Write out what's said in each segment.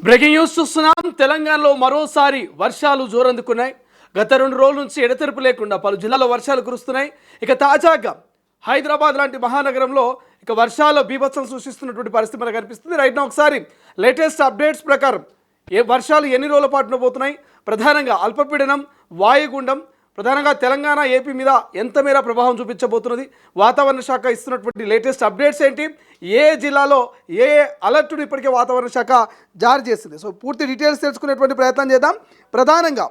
Breaking news చూస్తున్నాం. తెలంగాణలో మరోసారి వర్షాలు జోరందుకున్నాయి. గత 2 రోజుల నుంచి ఎడతెరిపి లేకుండా పలు జిల్లాల్లో వర్షాలు కురుస్తున్నాయి. ఇక తాజాగా హైదరాబాద్ లాంటి మహానగరంలో ఇక వర్షాల బీభత్సం సృష్టిస్తున్నటువంటి పరిస్థితి మనకు కనిపిస్తుంది. రైట్ నా ఒకసారి లేటెస్ట్ అప్డేట్స్ ప్రకారం వర్షాలు ఎన్ని రోజుల పాటు ఉండబోతున్నాయి, ప్రధానంగా అల్పపీడనం, వాయుగుండం ప్రధానంగా తెలంగాణ ఏపీ మీద ఎంత మేర ప్రభావం చూపించబోతున్నది, వాతావరణ శాఖ ఇస్తున్నటువంటి లేటెస్ట్ అప్డేట్స్ ఏంటి, ఏ జిల్లాలో ఏ అలర్ట్ను ఇప్పటికే వాతావరణ శాఖ జారీ చేసింది. సో పూర్తి డీటెయిల్స్ తెలుసుకునేటువంటి ప్రయత్నం చేద్దాం. ప్రధానంగా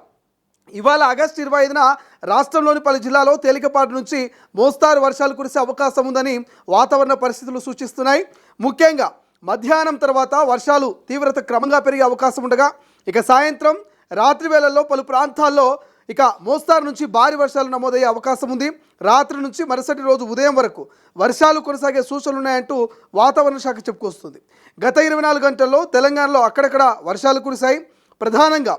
ఇవాళ ఆగస్టు 25న రాష్ట్రంలోని పలు జిల్లాలో తేలికపాటి నుంచి మోస్తారు వర్షాలు కురిసే అవకాశం ఉందని వాతావరణ పరిస్థితులు సూచిస్తున్నాయి. ముఖ్యంగా మధ్యాహ్నం తర్వాత వర్షాలు తీవ్రత క్రమంగా పెరిగే అవకాశం ఉండగా ఇక సాయంత్రం రాత్రి వేళల్లో పలు ప్రాంతాల్లో ఇక మోస్తారు నుంచి భారీ వర్షాలు నమోదయ్యే అవకాశం ఉంది. రాత్రి నుంచి మరుసటి రోజు ఉదయం వరకు వర్షాలు కొనసాగే సూచనలు ఉన్నాయంటూ వాతావరణ శాఖ చెప్పుకొస్తుంది. గత 24 గంటల్లో తెలంగాణలో అక్కడక్కడ వర్షాలు కురిశాయి. ప్రధానంగా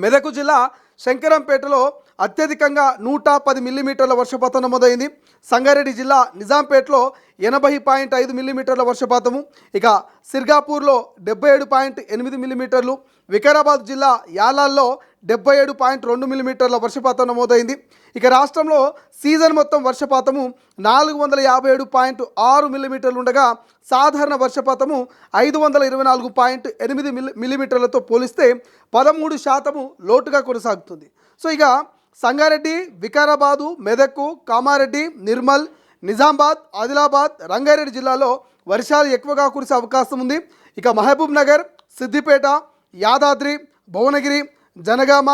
మెదక్ జిల్లా శంకరంపేటలో అత్యధికంగా 110 మిల్లీమీటర్ల వర్షపాతం నమోదైంది. సంగారెడ్డి జిల్లా నిజాంపేటలో 80.5 మిల్లీమీటర్ల వర్షపాతము, ఇక సిర్గాపూర్లో 77.8 మిల్లీమీటర్లు, వికారాబాద్ జిల్లా యాలాల్లో 77.2 మిల్లీమీటర్ల వర్షపాతం నమోదైంది. ఇక రాష్ట్రంలో సీజన్ మొత్తం వర్షపాతము 457.6 మిల్లీమీటర్లు ఉండగా సాధారణ వర్షపాతము 524.8 మిల్లీమీటర్లతో పోలిస్తే 13% లోటుగా కొనసాగుతుంది. సో ఇక సంగారెడ్డి, వికారాబాదు, మెదక్, కామారెడ్డి, నిర్మల్, నిజామాబాద్, ఆదిలాబాద్, రంగారెడ్డి జిల్లాలో వర్షాలు ఎక్కువగా కురిసే అవకాశం ఉంది. ఇక మహబూబ్ నగర్, సిద్దిపేట, యాదాద్రి, భువనగిరి, జనగామ,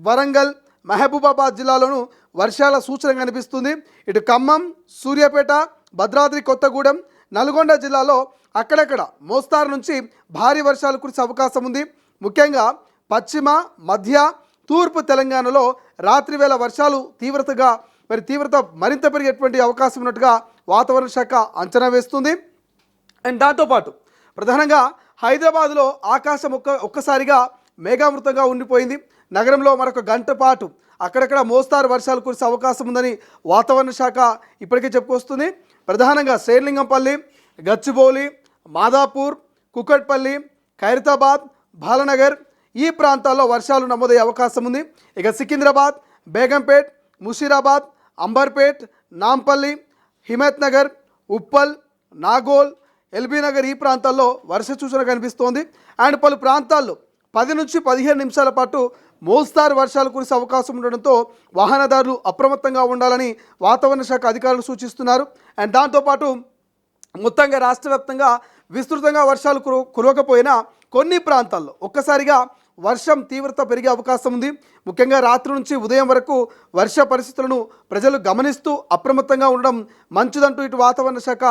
వరంగల్, మహబూబాబాద్ జిల్లాలోనూ వర్షాల సూచన కనిపిస్తుంది. ఇటు ఖమ్మం, సూర్యాపేట, భద్రాద్రి కొత్తగూడెం, నల్గొండ జిల్లాలో అక్కడక్కడ మోస్తారు నుంచి భారీ వర్షాలు కురిసే అవకాశం ఉంది. ముఖ్యంగా పశ్చిమ, మధ్య, తూర్పు తెలంగాణలో రాత్రి వేళ వర్షాలు తీవ్రత మరింత పెరిగేటువంటి అవకాశం ఉన్నట్టుగా వాతావరణ శాఖ అంచనా వేస్తుంది. అండ్ దాంతోపాటు ప్రధానంగా హైదరాబాద్లో ఆకాశం ఒక్కసారిగా మేఘావృతంగా ఉండిపోయింది. నగరంలో మరొక గంట పాటు అక్కడక్కడ మోస్తారు వర్షాలు కురిసే అవకాశం ఉందని వాతావరణ శాఖ ఇప్పటికే చెప్పుకొస్తుంది. ప్రధానంగా శ్రీలింగంపల్లి, గచ్చిబౌలి, మాదాపూర్, కుకట్పల్లి, ఖైరతాబాద్, బాలనగర్ ఈ ప్రాంతాల్లో వర్షాలు నమోదయ్యే అవకాశం ఉంది. ఇక సికింద్రాబాద్, బేగంపేట్, ముషీరాబాద్, అంబర్పేట్, నాంపల్లి, హిమత్ నగర్, ఉప్పల్, నాగోల్, ఎల్బీ నగర్ ఈ ప్రాంతాల్లో వర్ష సూచన కనిపిస్తోంది. అండ్ పలు ప్రాంతాల్లో 10 నుంచి 15 నిమిషాల పాటు మోస్తారు వర్షాలు కురిసే అవకాశం ఉండడంతో వాహనదారులు అప్రమత్తంగా ఉండాలని వాతావరణ శాఖ అధికారులు సూచిస్తున్నారు. అండ్ దాంతోపాటు మొత్తంగా రాష్ట్ర వ్యాప్తంగా విస్తృతంగా వర్షాలు కురవకపోయినా కొన్ని ప్రాంతాల్లో ఒక్కసారిగా వర్షం తీవ్రత పెరిగే అవకాశం ఉంది. ముఖ్యంగా రాత్రి నుంచి ఉదయం వరకు వర్ష పరిస్థితులను ప్రజలు గమనిస్తూ అప్రమత్తంగా ఉండడం మంచిదంటూ ఇటు వాతావరణ శాఖ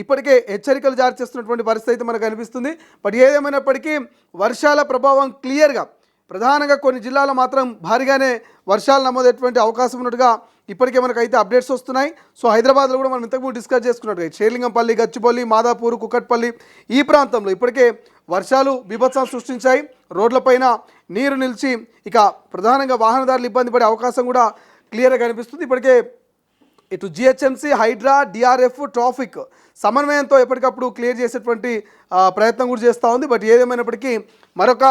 ఇప్పటికే హెచ్చరికలు జారీ చేస్తున్నటువంటి పరిస్థితి మనకు కనిపిస్తుంది. బట్ ఏదేమైనప్పటికీ వర్షాల ప్రభావం క్లియర్గా ప్రధానంగా కొన్ని జిల్లాలో మాత్రం భారీగానే వర్షాలు నమోదయ్యేటువంటి అవకాశం ఉన్నట్టుగా ఇప్పటికే మనకైతే అప్డేట్స్ వస్తున్నాయి. సో హైదరాబాద్లో కూడా మనం ఇంతకుముందు డిస్కస్ చేసుకున్నట్టుగా శ్రీలింగంపల్లి, గచ్చిబౌలి, మాదాపూర్, కుకట్పల్లి ఈ ప్రాంతంలో ఇప్పటికే వర్షాలు బీభత్సం సృష్టించాయి. రోడ్లపైన నీరు నిలిచి ఇక ప్రధానంగా వాహనదారులు ఇబ్బంది పడే అవకాశం కూడా క్లియర్గా కనిపిస్తుంది. ఇప్పటికే ఇటు జిహెచ్ఎంసీ, హైడ్రా, డిఆర్ఎఫ్, ట్రాఫిక్ సమన్వయంతో ఎప్పటికప్పుడు క్లియర్ చేసేటువంటి ప్రయత్నం కూడా చేస్తూ ఉంది. బట్ ఏదేమైనప్పటికీ మరొక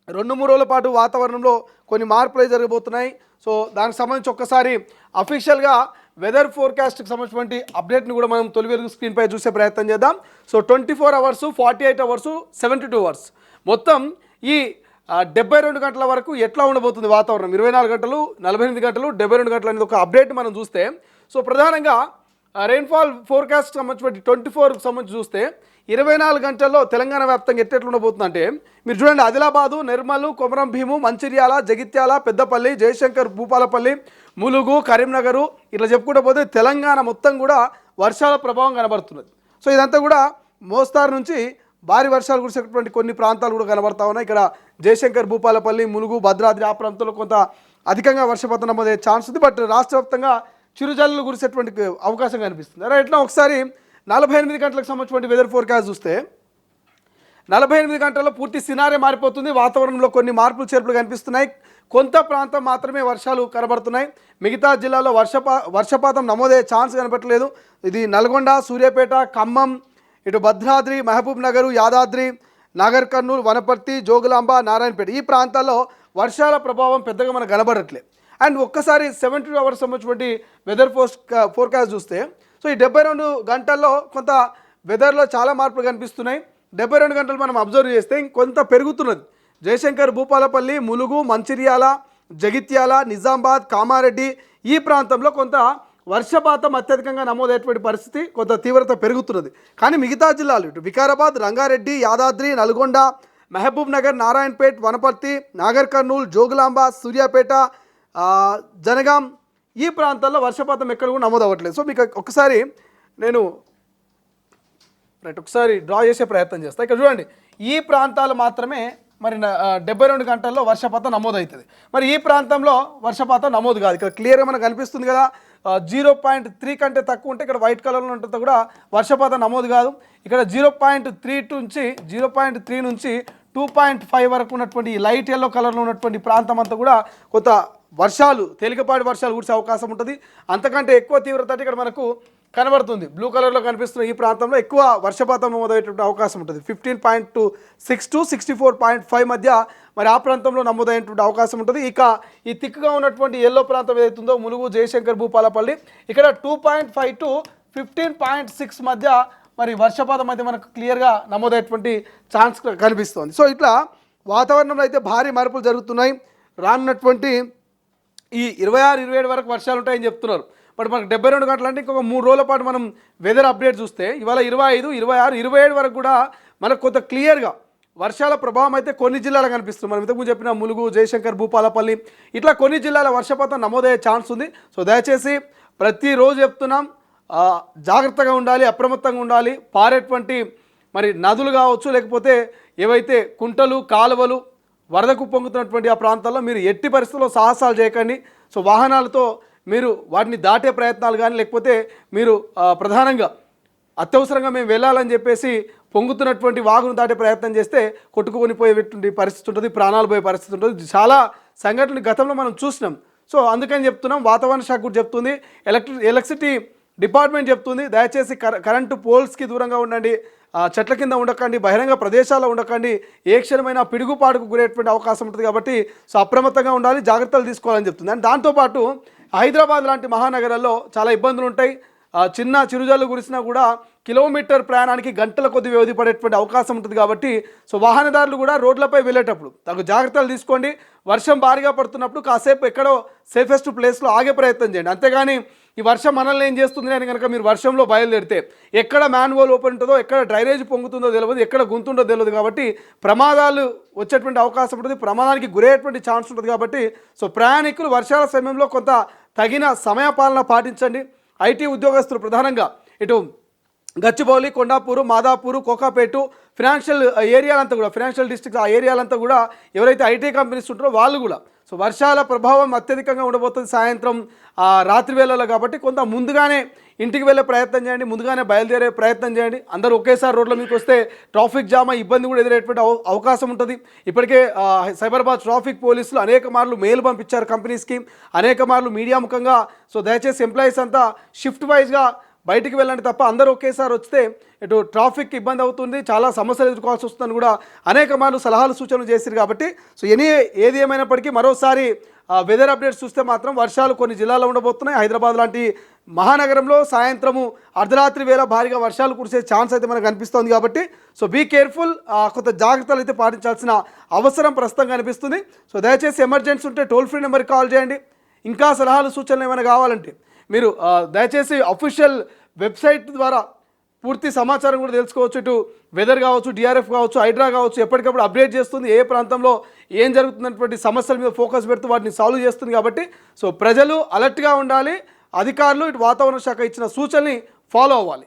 2-3 రోజుల పాటు వాతావరణంలో కొన్ని మార్పులు జరగబోతున్నాయి. సో దానికి సంబంధించి ఒక్కసారి అఫీషియల్గా వెదర్ ఫోర్కాస్ట్కి సంబంధించినటువంటి అప్డేట్ని కూడా మనం తొలి వెలుగు స్క్రీన్పై చూసే ప్రయత్నం చేద్దాం. సో 24 అవర్స్, 48 అవర్స్, 72 అవర్స్ మొత్తం ఈ 72 గంటల వరకు ఎట్లా ఉండబోతుంది వాతావరణం, 24 గంటలు, 48 గంటలు, 72 గంటలు అనేది ఒక అప్డేట్ మనం చూస్తే, సో ప్రధానంగా రెయిన్ఫాల్ ఫోర్కాస్ట్ సంబంధించి 24కి సంబంధించి చూస్తే 24 గంటల్లో తెలంగాణ వ్యాప్తంగా ఎట్లా ఉండబోతుంది అంటే మీరు చూడండి, ఆదిలాబాదు, నిర్మల్, కొమరం భీము, మంచిర్యాల, జగిత్యాల, పెద్దపల్లి, జయశంకర్, భూపాలపల్లి, ములుగు, కరీంనగర్ ఇట్లా చెప్పుకుంటూ పోతే తెలంగాణ మొత్తం కూడా వర్షాల ప్రభావం కనబడుతున్నది. సో ఇదంతా కూడా మోస్తారు నుంచి భారీ వర్షాలు కురిసేటువంటి కొన్ని ప్రాంతాలు కూడా కనబడతా ఉన్నాయి. ఇక్కడ జయశంకర్, భూపాలపల్లి, ములుగు, భద్రాద్రి ఆ ప్రాంతంలో కొంత అధికంగా వర్షపాతం నమోదయ్యే ఛాన్స్ ఉంది. బట్ రాష్ట్ర వ్యాప్తంగా చిరుజల్లు కురిసేటువంటి అవకాశం కనిపిస్తుంది. రైట్లో ఒకసారి 48 గంటలకు సంబంధించిన వెదర్ ఫోర్కాస్ట్ చూస్తే 48 గంటల్లో పూర్తి సినారీ మారిపోతుంది. వాతావరణంలో కొన్ని మార్పులు చేర్పులు కనిపిస్తున్నాయి. కొంత ప్రాంతం మాత్రమే వర్షాలు కనబడుతున్నాయి. మిగతా జిల్లాలో వర్షపాతం నమోదయ్యే ఛాన్స్ కనబడట్లేదు. ఇది నల్గొండ, సూర్యాపేట, ఖమ్మం, ఇటు భద్రాద్రి, మహబూబ్ నగర్, యాదాద్రి, నాగర్ కర్నూలు, వనపర్తి, జోగులాంబ, నారాయణపేట ఈ ప్రాంతాల్లో వర్షాల ప్రభావం పెద్దగా మనకు కనబడట్లేదు. అండ్ ఒక్కసారి 72 అవర్స్ సంబంధించినటువంటి వెదర్ ఫోర్కాస్ట్ చూస్తే సో ఈ 72 గంటల్లో కొంత వెదర్లో చాలా మార్పులు కనిపిస్తున్నాయి. 72 గంటలు మనం అబ్జర్వ్ చేస్తే ఇంకొంత పెరుగుతున్నది. జయశంకర్, భూపాలపల్లి, ములుగు, మంచిర్యాల, జగిత్యాల, నిజామాబాద్, కామారెడ్డి ఈ ప్రాంతంలో కొంత వర్షపాతం అత్యధికంగా నమోదయ్యేటువంటి పరిస్థితి, కొంత తీవ్రత పెరుగుతున్నది. కానీ మిగతా జిల్లాలు ఇటు వికారాబాద్, రంగారెడ్డి, యాదాద్రి, నల్గొండ, మహబూబ్ నగర్, నారాయణపేట్, వనపర్తి, నాగర్ కర్నూలు, జోగులాంబ, సూర్యాపేట, జనగాం ఈ ప్రాంతాల్లో వర్షపాతం ఎక్కడ కూడా నమోదు అవ్వట్లేదు. సో మీకు ఒకసారి నేను ఒకసారి డ్రా చేసే ప్రయత్నం చేస్తాను. ఇక్కడ చూడండి, ఈ ప్రాంతాలు మాత్రమే మరి 72 గంటల్లో వర్షపాతం నమోదవుతుంది. మరి ఈ ప్రాంతంలో వర్షపాతం నమోదు కాదు. ఇక్కడ క్లియర్గా మనకు కనిపిస్తుంది కదా, 0.3 కంటే తక్కువ ఉంటే ఇక్కడ వైట్ కలర్లో ఉంటుంది కూడా వర్షపాతం నమోదు కాదు. ఇక్కడ 0.3 నుంచి 2.5 వరకు ఉన్నటువంటి లైట్ ఎల్లో కలర్లో ఉన్నటువంటి ప్రాంతం అంతా కూడా కొంత వర్షాలు, తేలికపాటి వర్షాలు కురిసే అవకాశం ఉంటుంది. అంతకంటే ఎక్కువ తీవ్రత ఇక్కడ మనకు కనబడుతుంది. బ్లూ కలర్లో కనిపిస్తున్న ఈ ప్రాంతంలో ఎక్కువ వర్షపాతం నమోదయ్యేటువంటి అవకాశం ఉంటుంది. 15.6 to 64.5 మధ్య మరి ఆ ప్రాంతంలో నమోదయ్యేటువంటి అవకాశం ఉంటుంది. ఇక ఈ థిక్గా ఉన్నటువంటి ఎల్లో ప్రాంతం ఏదైతుందో ములుగు, జయశంకర్, భూపాలపల్లి ఇక్కడ 2.5 to 15.6 మధ్య మరి వర్షపాతం అయితే మనకు క్లియర్గా నమోదయ్యేటువంటి ఛాన్స్ కనిపిస్తుంది. సో ఇట్లా వాతావరణంలో అయితే భారీ మార్పులు జరుగుతున్నాయి. రానున్నటువంటి ఈ 26-27 వరకు వర్షాలు ఉంటాయని చెప్తున్నారు. బట్ మనకు 72 గంటలు అంటే ఇంకొక 3 రోజుల పాటు మనం వెదర్ అప్డేట్ చూస్తే ఇవాళ 25, 26, 27 వరకు కూడా మనకు కొంత క్లియర్గా వర్షాల ప్రభావం అయితే కొన్ని జిల్లాలు కనిపిస్తుంది. మనం ఇంతకుముందు చెప్పిన ములుగు, జయశంకర్, భూపాలపల్లి ఇట్లా కొన్ని జిల్లాల వర్షపాతం నమోదయ్యే ఛాన్స్ ఉంది. సో దయచేసి ప్రతిరోజు చెప్తున్నాం, జాగ్రత్తగా ఉండాలి, అప్రమత్తంగా ఉండాలి. పారేటువంటి మరి నదులు కావచ్చు, లేకపోతే ఏవైతే కుంటలు, కాలువలు వరదకు పొంగుతున్నటువంటి ఆ ప్రాంతాల్లో మీరు ఎట్టి పరిస్థితుల్లో సాహసాలు చేయకండి. సో వాహనాలతో మీరు వాటిని దాటే ప్రయత్నాలు కానీ, లేకపోతే మీరు ప్రధానంగా అత్యవసరంగా మేము వెళ్ళాలని చెప్పేసి పొంగుతున్నటువంటి వాగును దాటే ప్రయత్నం చేస్తే కొట్టుకుని పోయేటువంటి పరిస్థితి ఉంటుంది, ప్రాణాలు పోయే పరిస్థితి ఉంటుంది. చాలా సంఘటనలు గతంలో మనం చూసినాం. సో అందుకని చెప్తున్నాం, వాతావరణ శాఖ కూడా చెప్తుంది, ఎలక్ట్రిసిటీ డిపార్ట్మెంట్ చెప్తుంది, దయచేసి కరెంటు పోల్స్కి దూరంగా ఉండండి, చెట్ల కింద ఉండకండి, బహిరంగ ప్రదేశాల్లో ఉండకండి, ఏ క్షణమైనా పిడుగుపాటుకు గురేటువంటి అవకాశం ఉంటుంది. కాబట్టి సో అప్రమత్తంగా ఉండాలి, జాగ్రత్తలు తీసుకోవాలని చెప్తుంది. అండ్ దాంతోపాటు హైదరాబాద్ లాంటి మహానగరాల్లో చాలా ఇబ్బందులు ఉంటాయి. చిన్న చిరుజల్లు కురిసినా కూడా కిలోమీటర్ ప్రయాణానికి గంటల కొద్ది వ్యవధి పడేటువంటి అవకాశం ఉంటుంది. కాబట్టి సో వాహనదారులు కూడా రోడ్లపై వెళ్ళేటప్పుడు తగు జాగ్రత్తలు తీసుకోండి. వర్షం భారీగా పడుతున్నప్పుడు కాసేపు ఎక్కడో సేఫెస్ట్ ప్లేస్లో ఆగే ప్రయత్నం చేయండి. అంతేగాని ఈ వర్షం మనల్ని ఏం చేస్తుంది అని కనుక మీరు వర్షంలో బయలుదేరితే ఎక్కడ మ్యాన్హోల్ ఓపెన్ ఉంటుందో, ఎక్కడ డ్రైనేజ్ పొంగుతుందో తెలియదు, ఎక్కడ గుంతుందో తెలియదు. కాబట్టి ప్రమాదాలు వచ్చేటువంటి అవకాశం ఉంటుంది, ప్రమాదానికి గురయ్యేటువంటి ఛాన్స్ ఉంటుంది. కాబట్టి సో ప్రయాణికులు వర్షాల సమయంలో కొంత తగిన సమయపాలన పాటించండి. ఐటీ ఉద్యోగస్తులు ప్రధానంగా ఇటు గచ్చిబౌలి, కొండాపూరు, మాదాపూరు, కోకాపేటు ఫినాన్షియల్ ఏరియాలంతా కూడా, ఫినాన్షియల్ డిస్ట్రిక్ట్స్ ఆ ఏరియాలంతా కూడా ఎవరైతే ఐటీ కంపెనీస్ ఉంటారో వాళ్ళు కూడా సో వర్షాల ప్రభావం అత్యధికంగా ఉండబోతుంది సాయంత్రం రాత్రి వేళలో. కాబట్టి కొంత ముందుగానే ఇంటికి వెళ్ళే ప్రయత్నం చేయండి, ముందుగానే బయలుదేరే ప్రయత్నం చేయండి. అందరూ ఒకేసారి రోడ్ల మీదకి వస్తే ట్రాఫిక్ జామ్ ఇబ్బంది కూడా ఎదురయ్యేటువంటి అవకాశం ఉంటుంది. ఇప్పటికే సైబరాబాద్ ట్రాఫిక్ పోలీసులు అనేక మార్లు మెయిల్ పంపించారు కంపెనీస్కి, అనేక మార్లు మీడియా ముఖంగా. సో దయచేసి ఎంప్లాయీస్ అంతా షిఫ్ట్ వైజ్గా బయటికి వెళ్ళండి తప్ప అందరూ ఒకేసారి వస్తే ఇటు ట్రాఫిక్ ఇబ్బంది అవుతుంది, చాలా సమస్యలు ఎదుర్కోవాల్సి వస్తుందని కూడా అనేక మార్లు సలహాలు సూచనలు చేశారు. కాబట్టి సో ఏది ఏమైనప్పటికీ మరోసారి వెదర్ అప్డేట్స్ చూస్తే మాత్రం వర్షాలు కొన్ని జిల్లాల్లో ఉండబోతున్నాయి. హైదరాబాద్ లాంటి మహానగరంలో సాయంత్రము అర్ధరాత్రి వేళ భారీగా వర్షాలు కురిసే ఛాన్స్ అయితే మనకు కనిపిస్తుంది. కాబట్టి సో బీ కేర్ఫుల్, కొంత జాగ్రత్తలు అయితే పాటించాల్సిన అవసరం ప్రస్తుతం కనిపిస్తుంది. సో దయచేసి ఎమర్జెన్సీ ఉంటే టోల్ ఫ్రీ నెంబర్కి కాల్ చేయండి. ఇంకా సలహాలు సూచనలు ఏమైనా కావాలంటే మీరు దయచేసి అఫీషియల్ వెబ్సైట్ ద్వారా పూర్తి సమాచారం కూడా తెలుసుకోవచ్చు. ఇటు వెదర్ కావచ్చు, డిఆర్ఎఫ్ కావచ్చు, హైడ్రా కావచ్చు, ఎప్పటికప్పుడు అప్డేట్ చేస్తుంది. ఏ ప్రాంతంలో ఏం జరుగుతున్నటువంటి సమస్యల మీద ఫోకస్ పెడుతూ వాటిని సాల్వ్ చేస్తుంది. కాబట్టి సో ప్రజలు అలర్ట్గా ఉండాలి, అధికారులు ఇటు వాతావరణ శాఖ ఇచ్చిన సూచనని ఫాలో అవ్వాలి.